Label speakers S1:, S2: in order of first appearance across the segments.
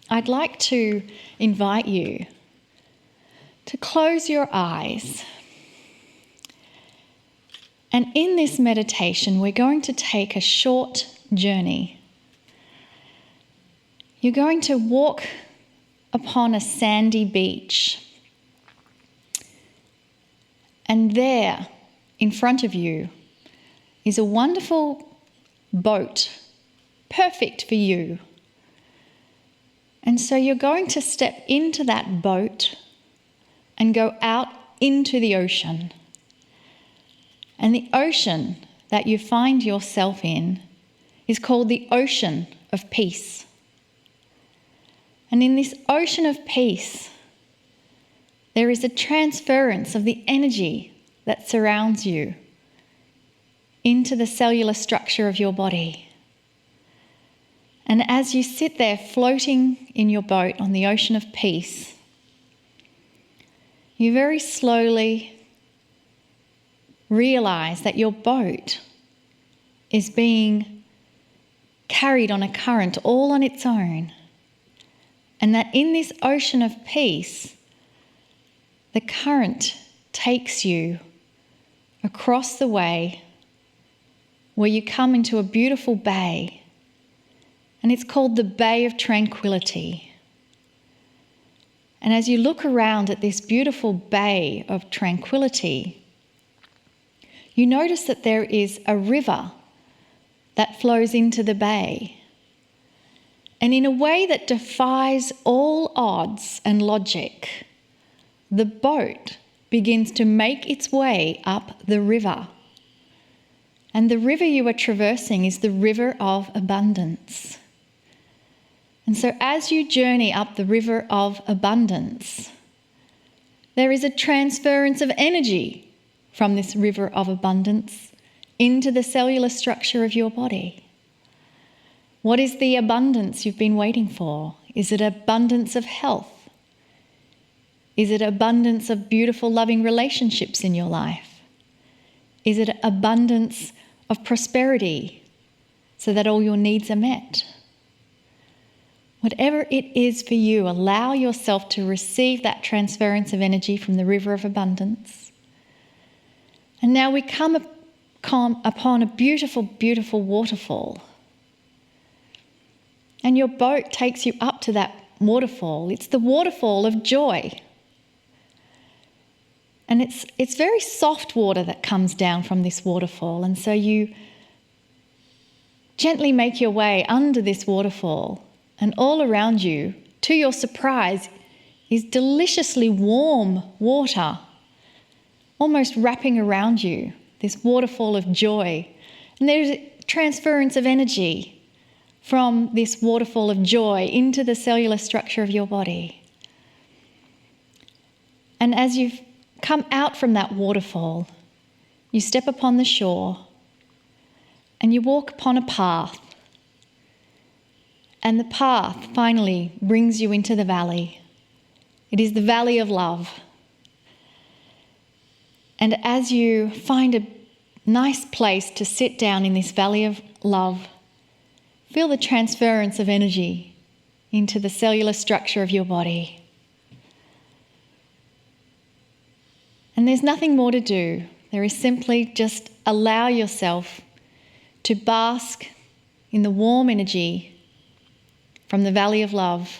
S1: I'd like to invite you to close your eyes. And in this meditation, we're going to take a short journey. You're going to walk upon a sandy beach. And there, in front of you, is a wonderful boat, perfect for you. And so you're going to step into that boat and go out into the ocean. And the ocean that you find yourself in is called the ocean of peace. And in this ocean of peace, there is a transference of the energy that surrounds you into the cellular structure of your body. And as you sit there floating in your boat on the ocean of peace, you very slowly realize that your boat is being carried on a current all on its own. And that in this ocean of peace, the current takes you across the way where you come into a beautiful bay. And it's called the Bay of Tranquility. And as you look around at this beautiful Bay of Tranquility, you notice that there is a river that flows into the bay. And in a way that defies all odds and logic, the boat begins to make its way up the river. And the river you are traversing is the river of abundance. And so as you journey up the river of abundance, there is a transference of energy from this river of abundance into the cellular structure of your body. What is the abundance you've been waiting for? Is it abundance of health? Is it abundance of beautiful, loving relationships in your life? Is it abundance of prosperity so that all your needs are met? Whatever it is for you, allow yourself to receive that transference of energy from the river of abundance. And now we come upon a beautiful, beautiful waterfall. And your boat takes you up to that waterfall. It's the waterfall of joy. And it's very soft water that comes down from this waterfall. And so you gently make your way under this waterfall. And all around you, to your surprise, is deliciously warm water, almost wrapping around you, this waterfall of joy. And there's a transference of energy from this waterfall of joy into the cellular structure of your body. And as you've come out from that waterfall, you step upon the shore and you walk upon a path. And the path finally brings you into the valley. It is the valley of love. And as you find a nice place to sit down in this valley of love, feel the transference of energy into the cellular structure of your body. And there's nothing more to do. There is simply just allow yourself to bask in the warm energy from the valley of love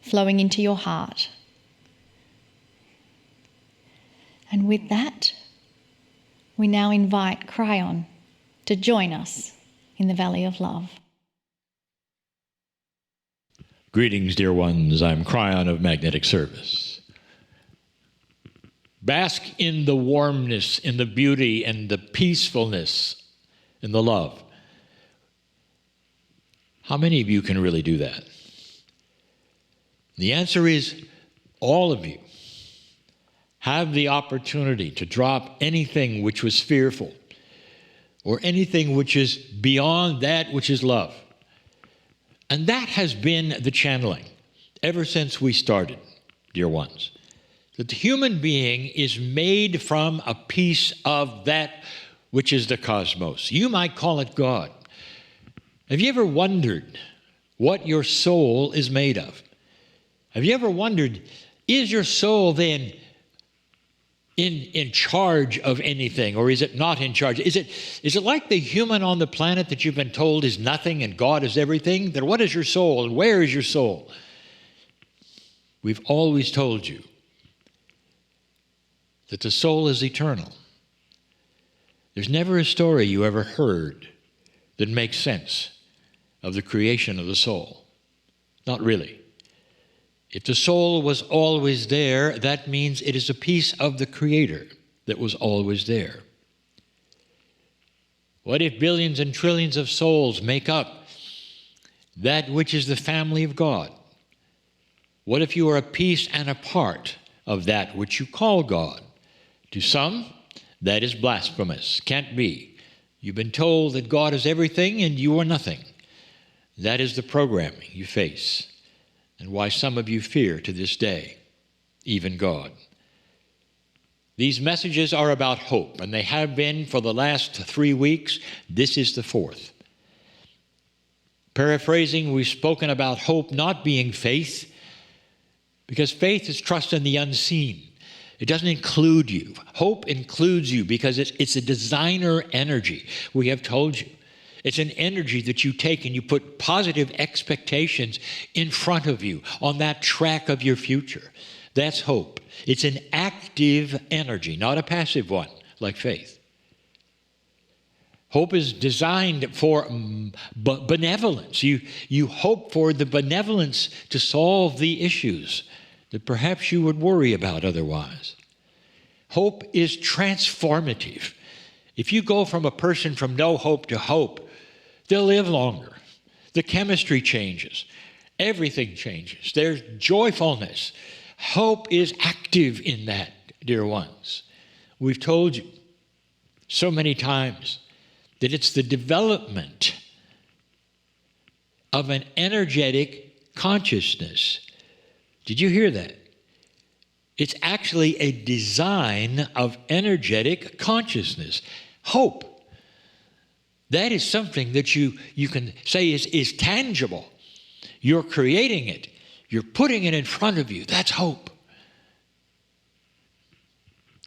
S1: flowing into your heart. And with that, we now invite Kryon to join us in the valley of love.
S2: Greetings, dear ones. I'm Kryon of Magnetic Service. Bask in the warmness, in the beauty, and the peacefulness, in the love. How many of you can really do that? The answer is all of you have the opportunity to drop anything which was fearful or anything which is beyond that which is love. And that has been the channeling ever since we started, dear ones. That the human being is made from a piece of that which is the cosmos. You might call it God. Have you ever wondered what your soul is made of? Have you ever wondered, is your soul then in charge of anything, or is it not in charge? Is it like the human on the planet that you've been told is nothing and God is everything? Then what is your soul and where is your soul? We've always told you that the soul is eternal. There's never a story you ever heard that makes sense of the creation of the soul. Not really. If the soul was always there, that means it is a piece of the Creator that was always there. What if billions and trillions of souls make up that which is the family of God? What if you are a piece and a part of that which you call God? To some, that is blasphemous. Can't be. You've been told that God is everything and you are nothing. That is the programming you face, and why some of you fear to this day, even God. These messages are about hope, and they have been for the last 3 weeks. This is the 4th. Paraphrasing, we've spoken about hope not being faith, because faith is trust in the unseen. It doesn't include you. Hope includes you because it's a designer energy. We have told you. It's an energy that you take and you put positive expectations in front of you on that track of your future. That's hope. It's an active energy, not a passive one like faith. Hope is designed for benevolence. You hope for the benevolence to solve the issues that perhaps you would worry about otherwise. Hope is transformative. If you go from a person from no hope to hope, they'll live longer. The chemistry changes. Everything changes. There's joyfulness. Hope is active in that, dear ones. We've told you so many times that it's the development of an energetic consciousness. Did you hear that? It's actually a design of energetic consciousness. Hope. That is something that you can say is tangible. You're creating it. You're putting it in front of you. That's hope.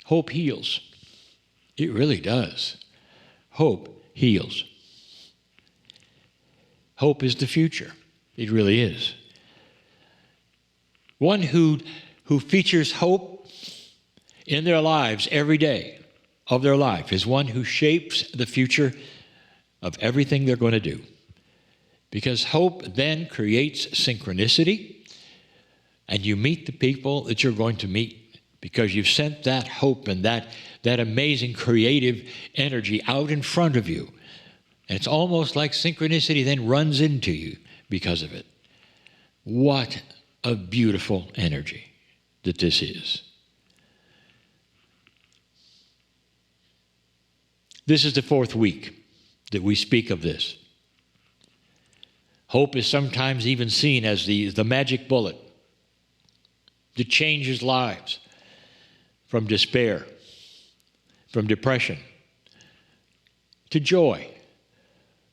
S2: Hope heals. It really does. Hope heals. Hope is the future. It really is. One who features hope in their lives every day of their life is one who shapes the future of everything they're going to do. Because hope then creates synchronicity, and you meet the people that you're going to meet because you've sent that hope and that amazing creative energy out in front of you. And it's almost like synchronicity then runs into you because of it. What a beautiful energy that this is. This is the 4th week that we speak of this. Hope is sometimes even seen as the magic bullet that changes lives from despair, from depression, to joy,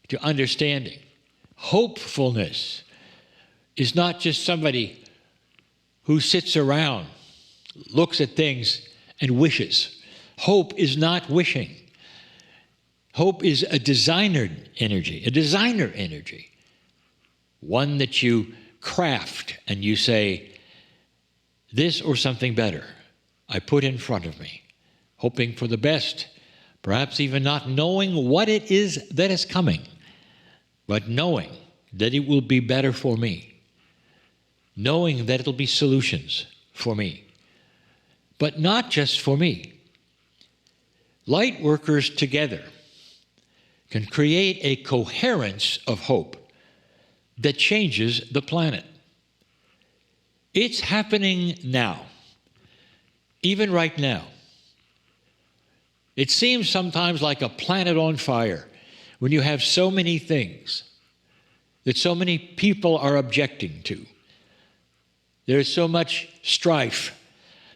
S2: to understanding. Hopefulness is not just somebody who sits around, looks at things, and wishes. Hope is not wishing. Hope is a designer energy, one that you craft and you say, this or something better I put in front of me, hoping for the best, perhaps even not knowing what it is that is coming, but knowing that it will be better for me, knowing that it'll be solutions for me, but not just for me. Light workers together can create a coherence of hope that changes the planet. It's happening now, even right now. It seems sometimes like a planet on fire when you have so many things that so many people are objecting to. There's so much strife.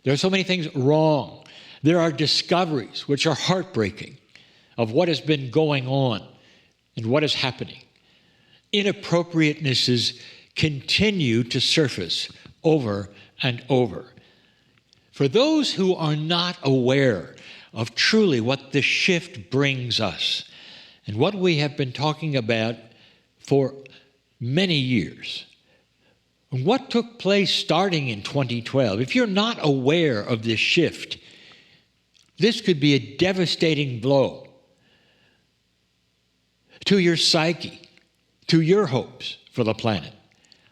S2: There are so many things wrong. There are discoveries which are heartbreaking of what has been going on and what is happening. Inappropriatenesses continue to surface over and over. For those who are not aware of truly what the shift brings us and what we have been talking about for many years, and what took place starting in 2012, if you're not aware of this shift, this could be a devastating blow to your psyche, to your hopes for the planet.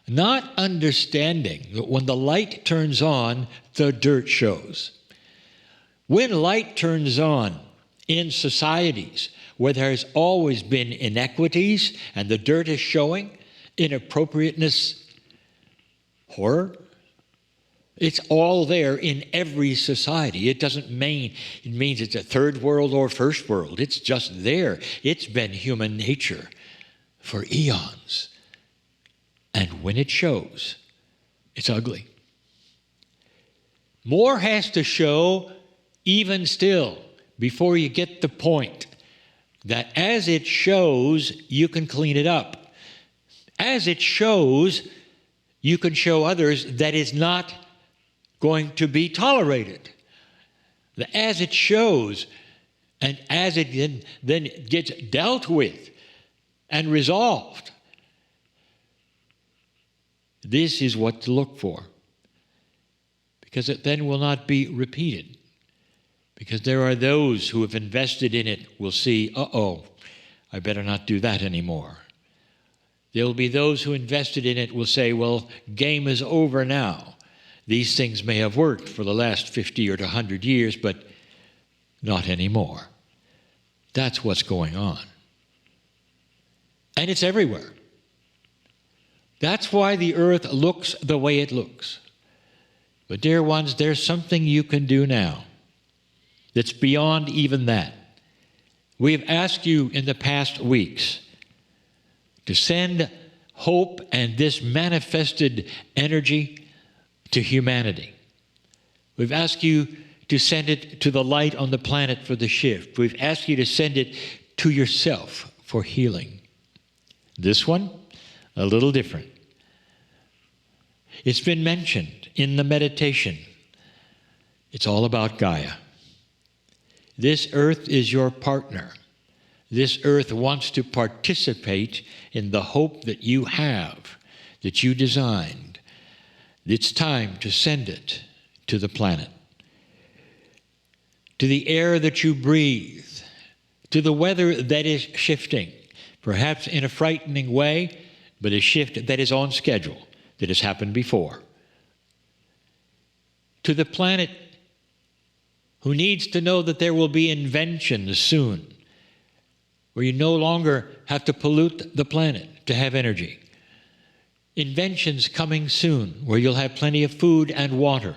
S2: Not understanding that when the light turns on, the dirt shows. When light turns on in societies where there has always been inequities and the dirt is showing, inappropriateness, horror, it's all there in every society. It doesn't mean it means it's a third world or first world. It's just there. It's been human nature for eons. And when it shows, it's ugly. More has to show even still before you get the point that as it shows, you can clean it up. As it shows, you can show others that is not going to be tolerated. As it shows, and as it then gets dealt with and resolved, this is what to look for, because it then will not be repeated. Because there are those who have invested in it will see, I better not do that anymore. There will be those who invested in it will say, well, game is over now. These things may have worked for the last 50 or 100 years, but not anymore. That's what's going on. And it's everywhere. That's why the earth looks the way it looks. But dear ones, there's something you can do now that's beyond even that. We have asked you in the past weeks to send hope and this manifested energy to humanity. We've asked you to send it to the light on the planet for the shift. We've asked you to send it to yourself for healing. This one, a little different. It's been mentioned in the meditation. It's all about Gaia. This earth is your partner. This earth wants to participate in the hope that you have, that you designed. It's time to send it to the planet, to the air that you breathe, to the weather that is shifting, perhaps in a frightening way, but a shift that is on schedule, that has happened before. To the planet who needs to know that there will be inventions soon, where you no longer have to pollute the planet to have energy. Inventions coming soon, where you'll have plenty of food and water,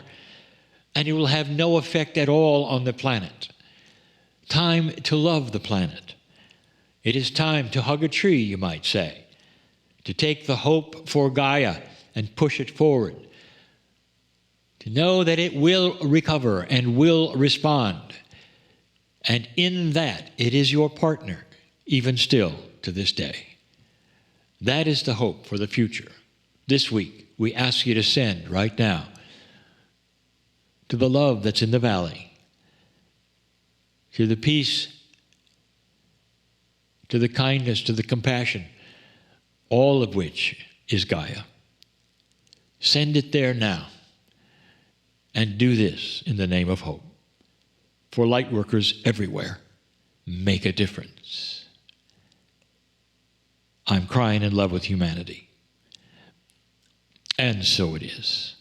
S2: and it will have no effect at all on the planet. Time to love the planet. It is time to hug a tree, you might say, to take the hope for Gaia and push it forward, to know that it will recover and will respond. And in that, it is your partner, even still to this day. That is the hope for the future. This week, we ask you to send right now to the love that's in the valley, to the peace, to the kindness, to the compassion, all of which is Gaia. Send it there now. And do this in the name of hope. For light workers everywhere, make a difference. I'm crying in love with humanity. And so it is.